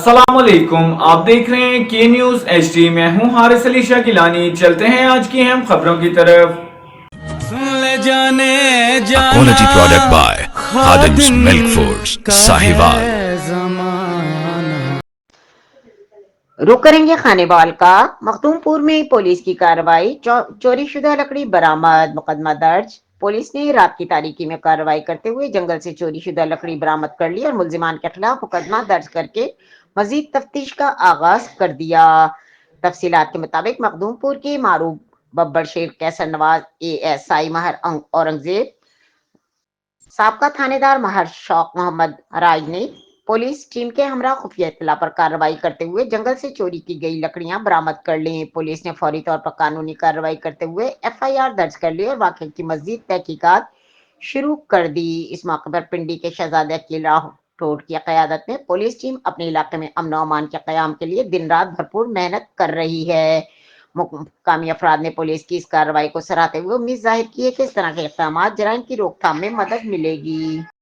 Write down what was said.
अस्सलाम वालेकुम, आप देख रहे हैं के न्यूज HD। मैं हूं हारिस अली शाह गिलानी। चलते हैं आज की अहम खबरों की तरफ। ले जाने A जाना quality product by Khadim's Khadim Milk Foods, का Sahiwal. है ज़माना। रुक करेंगे खानेवाल का। मखदूमपुर में पुलिस की कार्रवाई, चोरी शुदा लकड़ी बरामद, मुकदमा दर्ज। पुलिस ने रात की तारीकी में कार्रवाई करते हुए जंगल से चोरी शुदा लकड़ी बरामद कर ली और मुलजिमान के खिलाफ मुकदमा दर्ज करके मजीद तफ्तीश का आगाज कर दिया। तफसीलात के मुताबिक मखदूमपुर के मारूफ बब्बर शेर कैसर नवाज ASI महर औरंगजेब, साबका थानेदार महर शौक मोहम्मद राज ने पुलिस टीम के हमरा खुफिया इत्तला पर कार्रवाई करते हुए जंगल से चोरी की गई लकड़ियां बरामद कर ली। पुलिस ने फौरी तौर पर कानूनी कार्रवाई करते हुए FIR दर्ज कर ली और वाकये की मजीद तहकीकात शुरू कर दी। इस मौके पर पिंडी के शहजादे अकील राठौड़ की क़यादत में पुलिस टीम अपने इलाके में अमन और अमान के क़याम के लिए दिन रात भरपूर मेहनत कर रही है। मुकामी अफराद ने पुलिस की इस कार्रवाई को सराहते हुए उम्मीद जाहिर की है कि इस तरह के इक़दामात जराइम की रोकथाम में मदद मिलेगी।